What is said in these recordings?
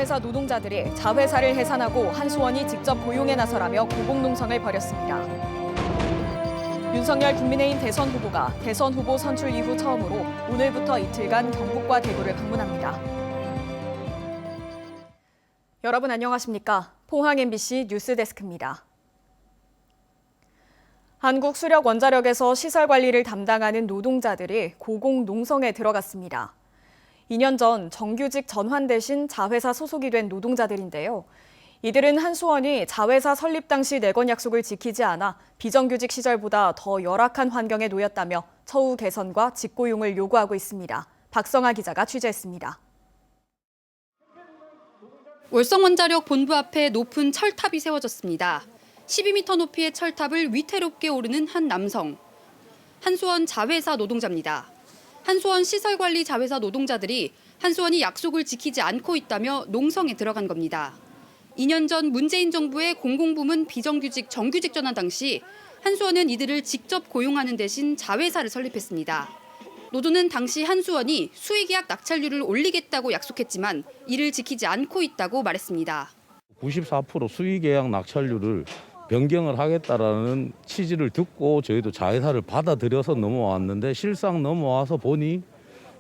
자회사 노동자들이 자회사를 해산하고 한수원이 직접 고용에 나서라며 고공농성을 벌였습니다. 윤석열 국민의힘 대선 후보가 대선 후보 선출 이후 처음으로 오늘부터 이틀간 경북과 대구를 방문합니다. 여러분 안녕하십니까? 포항 MBC 뉴스데스크입니다. 한국수력원자력에서 시설 관리를 담당하는 노동자들이 고공농성에 들어갔습니다. 2년 전 정규직 전환 대신 자회사 소속이 된 노동자들인데요. 이들은 한수원이 자회사 설립 당시 내건 약속을 지키지 않아 비정규직 시절보다 더 열악한 환경에 놓였다며 처우 개선과 직고용을 요구하고 있습니다. 박성아 기자가 취재했습니다. 월성원자력 본부 앞에 높은 철탑이 세워졌습니다. 12m 높이의 철탑을 위태롭게 오르는 한 남성. 한수원 자회사 노동자입니다. 한수원 시설관리 자회사 노동자들이 한수원이 약속을 지키지 않고 있다며 농성에 들어간 겁니다. 2년 전 문재인 정부의 공공부문 비정규직 정규직 전환 당시 한수원은 이들을 직접 고용하는 대신 자회사를 설립했습니다. 노조는 당시 한수원이 수의계약 낙찰률을 올리겠다고 약속했지만 이를 지키지 않고 있다고 말했습니다. 94% 수의계약 낙찰률을 변경을 하겠다라는 취지를 듣고 저희도 자회사를 받아들여서 넘어왔는데 실상 넘어와서 보니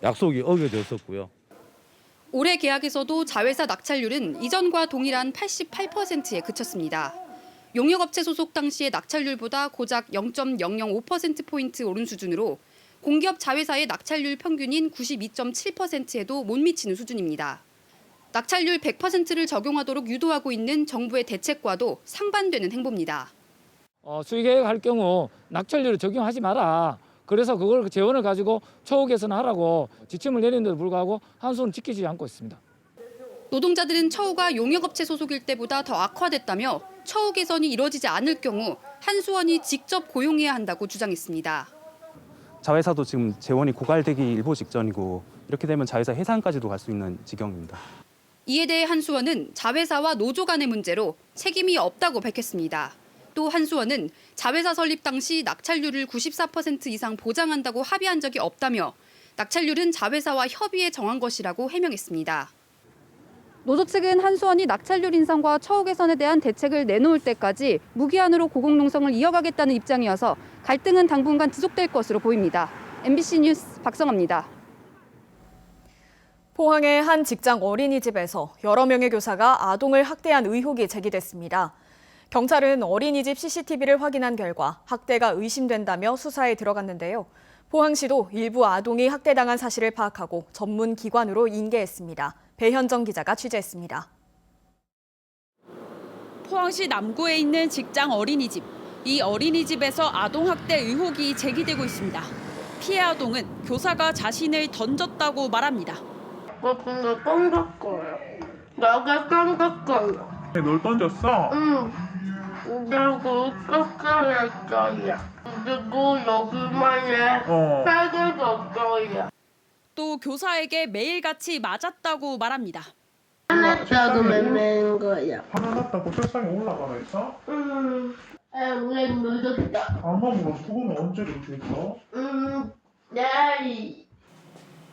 약속이 어겨졌었고요. 올해 계약에서도 자회사 낙찰률은 이전과 동일한 88%에 그쳤습니다. 용역업체 소속 당시의 낙찰률보다 고작 0.005%포인트 오른 수준으로 공기업 자회사의 낙찰률 평균인 92.7%에도 못 미치는 수준입니다. 낙찰률 100%를 적용하도록 유도하고 있는 정부의 대책과도 상반되는 행보입니다. 수의계획 할 경우 낙찰률을 적용하지 마라. 그래서 그걸 재원을 가지고 처우 개선하라고 지침을 내린데도 불구하고 한수원은 지키지 않고 있습니다. 노동자들은 처우가 용역업체 소속일 때보다 더 악화됐다며 처우 개선이 이뤄지지 않을 경우 한수원이 직접 고용해야 한다고 주장했습니다. 자회사도 지금 재원이 고갈되기 일보 직전이고 이렇게 되면 자회사 해산까지도 갈 수 있는 지경입니다. 이에 대해 한수원은 자회사와 노조 간의 문제로 책임이 없다고 밝혔습니다. 또 한수원은 자회사 설립 당시 낙찰률을 94% 이상 보장한다고 합의한 적이 없다며 낙찰률은 자회사와 협의해 정한 것이라고 해명했습니다. 노조 측은 한수원이 낙찰률 인상과 처우 개선에 대한 대책을 내놓을 때까지 무기한으로 고공농성을 이어가겠다는 입장이어서 갈등은 당분간 지속될 것으로 보입니다. MBC 뉴스 박성아입니다. 포항의 한 직장 어린이집에서 여러 명의 교사가 아동을 학대한 의혹이 제기됐습니다. 경찰은 어린이집 CCTV를 확인한 결과 학대가 의심된다며 수사에 들어갔는데요. 포항시도 일부 아동이 학대당한 사실을 파악하고 전문 기관으로 인계했습니다. 배현정 기자가 취재했습니다. 포항시 남구에 있는 직장 어린이집. 이 어린이집에서 아동학대 의혹이 제기되고 있습니다. 피해 아동은 교사가 자신을 던졌다고 말합니다. 근데 던졌어요. 내가 던졌어요. 널 던졌어? 응. 그리고 깎아냈어요. 그리고 여기만에 빨개졌어요. 또 교사에게 매일같이 맞았다고 말합니다. 하나짜도 맴매는 거야. 하나 났다고 책상에 올라가라 했어? 왜 늦었다? 아마 물었어. 그건 언제 늦었어? 내일.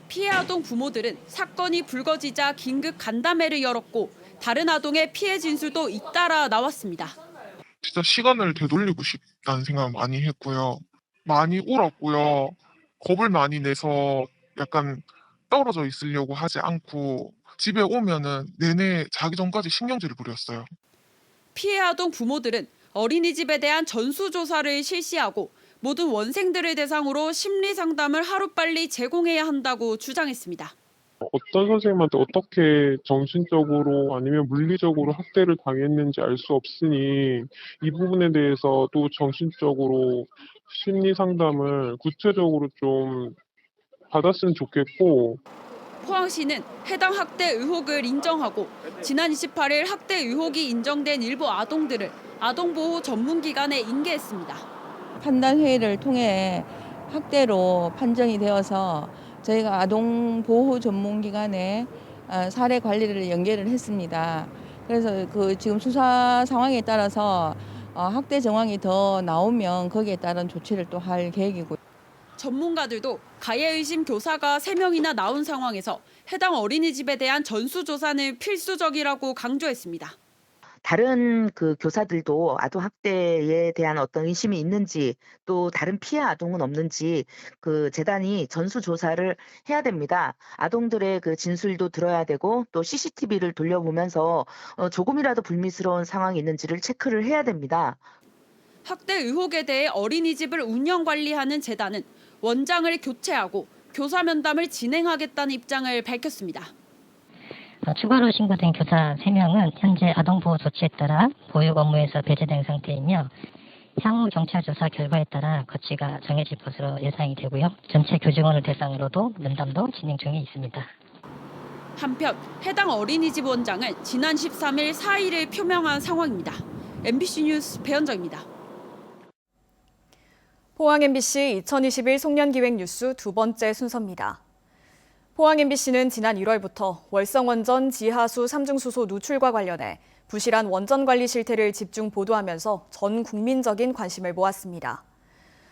피해 아동 부모들은 사건이 불거지자 긴급 간담회를 열었고 다른 아동의 피해 진술도 잇따라 나왔습니다. 진짜 시간을 되돌리고 싶다는 생각을 많이 했고요. 많이 울었고요. 겁을 많이 내서 약간 떨어져 있으려고 하지 않고 집에 오면은 내내 자기 전까지 신경질을 부렸어요. 피해 아동 부모들은 어린이집에 대한 전수조사를 실시하고 모든 원생들을 대상으로 심리 상담을 하루빨리 제공해야 한다고 주장했습니다. 어떤 선생님한테 어떻게 정신적으로 아니면 물리적으로 학대를 당했는지 알 수 없으니 이 부분에 대해서 또 정신적으로 심리 상담을 구체적으로 좀 받았으면 좋겠고. 포항시는 해당 학대 의혹을 인정하고 지난 28일 학대 의혹이 인정된 일부 아동들을 아동보호 전문기관에 인계했습니다. 판단회의를 통해 학대로 판정이 되어서 저희가 아동보호 전문기관에 사례 관리를 연계를 했습니다. 그래서 지금 수사 상황에 따라서 학대 정황이 더 나오면 거기에 따른 조치를 또 할 계획이고. 전문가들도 가해 의심 교사가 3명이나 나온 상황에서 해당 어린이집에 대한 전수조사는 필수적이라고 강조했습니다. 다른 그 교사들도 아동 학대에 대한 어떤 의심이 있는지 또 다른 피해 아동은 없는지 그 재단이 전수 조사를 해야 됩니다. 아동들의 그 진술도 들어야 되고 또 CCTV를 돌려보면서 조금이라도 불미스러운 상황이 있는지를 체크를 해야 됩니다. 학대 의혹에 대해 어린이집을 운영 관리하는 재단은 원장을 교체하고 교사 면담을 진행하겠다는 입장을 밝혔습니다. 추가로 신고된 교사 3명은 현재 아동보호 조치에 따라 보육 업무에서 배제된 상태이며 향후 경찰 조사 결과에 따라 거치가 정해질 것으로 예상이 되고요. 전체 교직원을 대상으로도 면담도 진행 중에 있습니다. 한편 해당 어린이집 원장은 지난 13일 사의를 표명한 상황입니다. MBC 뉴스 배현정입니다. 포항 MBC 2021 송년기획 뉴스 두 번째 순서입니다. 포항 MBC는 지난 1월부터 월성원전 지하수 3중수소 누출과 관련해 부실한 원전 관리 실태를 집중 보도하면서 전 국민적인 관심을 모았습니다.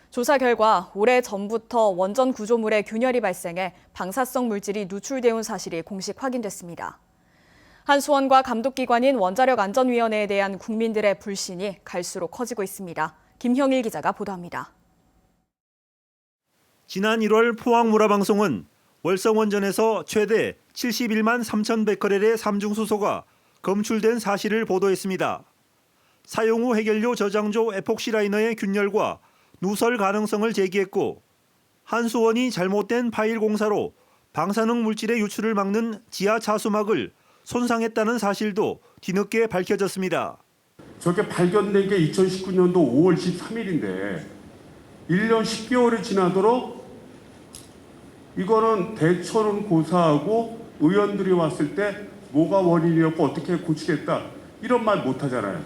조사 결과 오래 전부터 원전 구조물에 균열이 발생해 방사성 물질이 누출되온 사실이 공식 확인됐습니다. 한수원과 감독기관인 원자력안전위원회에 대한 국민들의 불신이 갈수록 커지고 있습니다. 김형일 기자가 보도합니다. 지난 1월 포항문화방송은 월성원전에서 최대 71만 3천 베커렐의 삼중수소가 검출된 사실을 보도했습니다. 사용 후 해결료 저장조 에폭시 라이너의 균열과 누설 가능성을 제기했고 한수원이 잘못된 파일 공사로 방사능 물질의 유출을 막는 지하 차수막을 손상했다는 사실도 뒤늦게 밝혀졌습니다. 저게 발견된 게 2019년도 5월 13일인데 1년 10개월이 지나도록 이거는 대처는 고사하고 의원들이 왔을 때 뭐가 원인이었고 어떻게 고치겠다 이런 말 못하잖아요.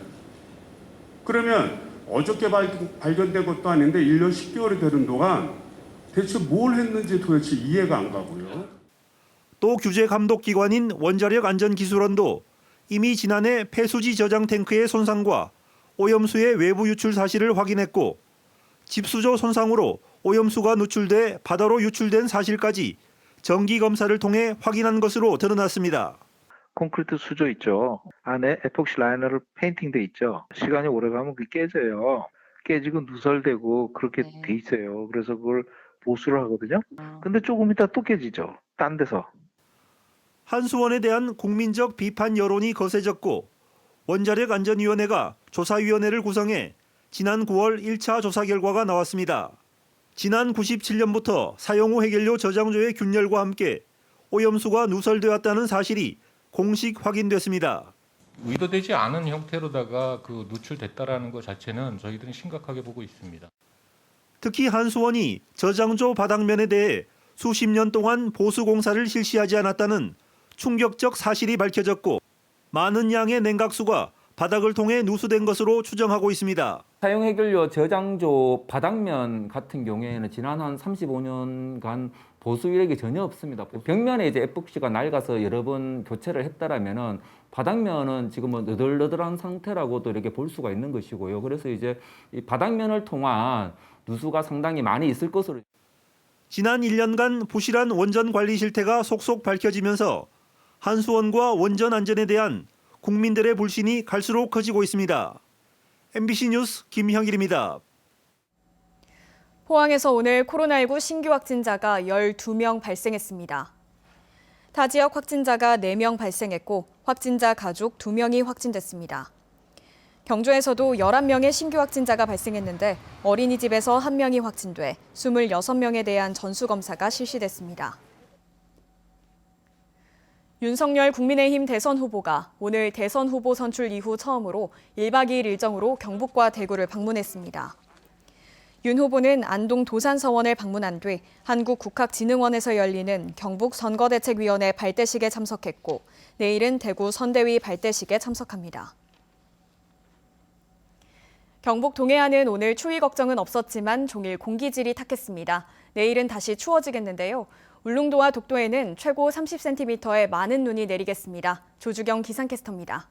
그러면 어저께 발견된 것도 아닌데 1년 10개월이 되는 동안 대체 뭘 했는지 도대체 이해가 안 가고요. 또 규제 감독 기관인 원자력안전기술원도 이미 지난해 폐수지 저장 탱크의 손상과 오염수의 외부 유출 사실을 확인했고 집수조 손상으로 오염수가 누출돼 바다로 유출된 사실까지 정기 검사를 통해 확인한 것으로 드러났습니다. 콘크리트 수조 있죠. 안에 에폭시 라이너를 페인팅돼 있죠. 시간이 오래가면 그게 깨져요. 깨지고 누설되고 그렇게 돼 있어요. 그래서 그걸 보수를 하거든요. 근데 조금 이따 또 깨지죠. 딴 데서. 한수원에 대한 국민적 비판 여론이 거세졌고 원자력안전위원회가 조사위원회를 구성해 지난 9월 1차 조사 결과가 나왔습니다. 지난 97년부터 사용 후 해결료 저장조의 균열과 함께 오염수가 누설되었다는 사실이 공식 확인됐습니다. 의도되지 않은 형태로다가 그 누출됐다라는 것 자체는 저희들은 심각하게 보고 있습니다. 특히 한수원이 저장조 바닥면에 대해 수십 년 동안 보수 공사를 실시하지 않았다는 충격적 사실이 밝혀졌고 많은 양의 냉각수가 바닥을 통해 누수된 것으로 추정하고 있습니다. 사용 해결료 저장조 바닥면 같은 경우에는 지난 한 35년간 보수 이력이 전혀 없습니다. 벽면에 이제 에폭시가 낡아서 여러 번 교체를 했다라면은 바닥면은 지금은 너덜너덜한 상태라고도 이렇게 볼 수가 있는 것이고요. 그래서 이제 이 바닥면을 통한 누수가 상당히 많이 있을 것으로. 지난 1년간 부실한 원전 관리 실태가 속속 밝혀지면서 한수원과 원전 안전에 대한 국민들의 불신이 갈수록 커지고 있습니다. MBC 뉴스 김형일입니다. 포항에서 오늘 코로나19 신규 확진자가 12명 발생했습니다. 타 지역 확진자가 4명 발생했고 확진자 가족 2명이 확진됐습니다. 경주에서도 11명의 신규 확진자가 발생했는데 어린이집에서 1명이 확진돼 26명에 대한 전수검사가 실시됐습니다. 윤석열 국민의힘 대선 후보가 오늘 대선 후보 선출 이후 처음으로 1박 2일 일정으로 경북과 대구를 방문했습니다. 윤 후보는 안동 도산서원을 방문한 뒤 한국국학진흥원에서 열리는 경북선거대책위원회 발대식에 참석했고 내일은 대구 선대위 발대식에 참석합니다. 경북 동해안은 오늘 추위 걱정은 없었지만 종일 공기질이 탁했습니다. 내일은 다시 추워지겠는데요. 울릉도와 독도에는 최고 30cm의 많은 눈이 내리겠습니다. 조주경 기상캐스터입니다.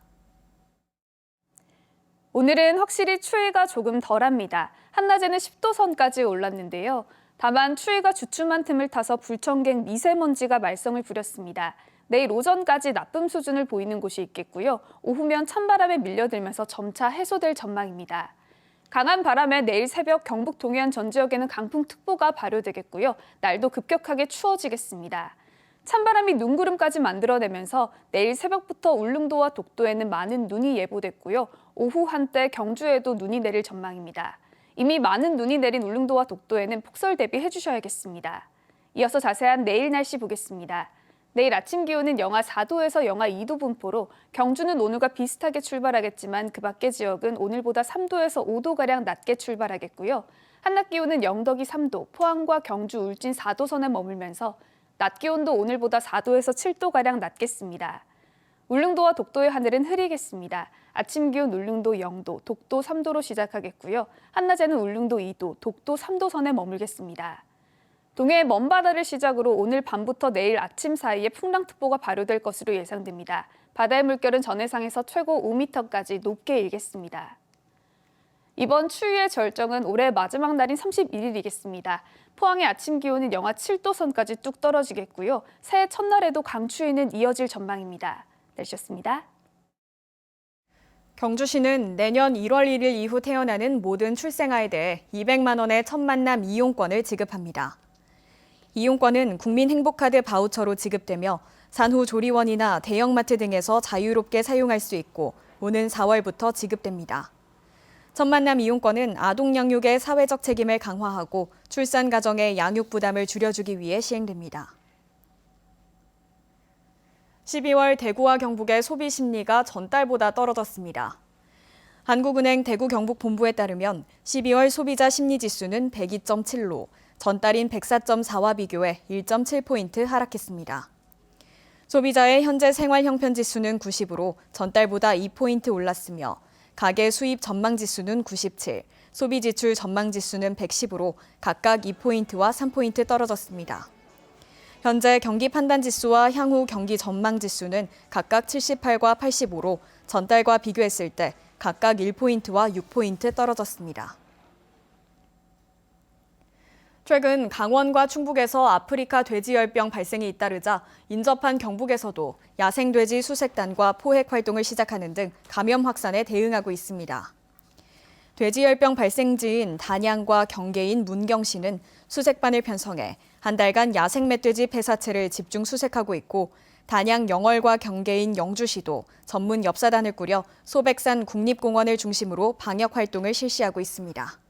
오늘은 확실히 추위가 조금 덜합니다. 한낮에는 10도 선까지 올랐는데요. 다만 추위가 주춤한 틈을 타서 불청객 미세먼지가 말썽을 부렸습니다. 내일 오전까지 나쁨 수준을 보이는 곳이 있겠고요. 오후면 찬바람에 밀려들면서 점차 해소될 전망입니다. 강한 바람에 내일 새벽 경북 동해안 전 지역에는 강풍특보가 발효되겠고요. 날도 급격하게 추워지겠습니다. 찬바람이 눈구름까지 만들어내면서 내일 새벽부터 울릉도와 독도에는 많은 눈이 예보됐고요. 오후 한때 경주에도 눈이 내릴 전망입니다. 이미 많은 눈이 내린 울릉도와 독도에는 폭설 대비해 주셔야겠습니다. 이어서 자세한 내일 날씨 보겠습니다. 내일 아침 기온은 영하 4도에서 영하 2도 분포로 경주는 오늘과 비슷하게 출발하겠지만 그 밖의 지역은 오늘보다 3도에서 5도가량 낮게 출발하겠고요. 한낮 기온은 영덕이 3도, 포항과 경주, 울진 4도 선에 머물면서 낮 기온도 오늘보다 4도에서 7도가량 낮겠습니다. 울릉도와 독도의 하늘은 흐리겠습니다. 아침 기온 울릉도 0도, 독도 3도로 시작하겠고요. 한낮에는 울릉도 2도, 독도 3도 선에 머물겠습니다. 동해의 먼바다를 시작으로 오늘 밤부터 내일 아침 사이에 풍랑특보가 발효될 것으로 예상됩니다. 바다의 물결은 전해상에서 최고 5m까지 높게 일겠습니다. 이번 추위의 절정은 올해 마지막 날인 31일이겠습니다. 포항의 아침 기온은 영하 7도 선까지 뚝 떨어지겠고요. 새해 첫날에도 강추위는 이어질 전망입니다. 날씨였습니다. 경주시는 내년 1월 1일 이후 태어나는 모든 출생아에 대해 200만 원의 첫 만남 이용권을 지급합니다. 이용권은 국민행복카드 바우처로 지급되며 산후조리원이나 대형마트 등에서 자유롭게 사용할 수 있고 오는 4월부터 지급됩니다. 첫 만남 이용권은 아동 양육의 사회적 책임을 강화하고 출산 가정의 양육 부담을 줄여주기 위해 시행됩니다. 12월 대구와 경북의 소비 심리가 전달보다 떨어졌습니다. 한국은행 대구경북본부에 따르면 12월 소비자 심리지수는 102.7로 전달인 104.4와 비교해 1.7포인트 하락했습니다. 소비자의 현재 생활 형편 지수는 90으로 전달보다 2포인트 올랐으며 가계 수입 전망 지수는 97, 소비 지출 전망 지수는 110으로 각각 2포인트와 3포인트 떨어졌습니다. 현재 경기 판단 지수와 향후 경기 전망 지수는 각각 78과 85로 전달과 비교했을 때 각각 1포인트와 6포인트 떨어졌습니다. 최근 강원과 충북에서 아프리카 돼지열병 발생이 잇따르자 인접한 경북에서도 야생돼지 수색단과 포획 활동을 시작하는 등 감염 확산에 대응하고 있습니다. 돼지열병 발생지인 단양과 경계인 문경시는 수색반을 편성해 한 달간 야생 멧돼지 폐사체를 집중 수색하고 있고 단양 영월과 경계인 영주시도 전문 엽사단을 꾸려 소백산 국립공원을 중심으로 방역 활동을 실시하고 있습니다.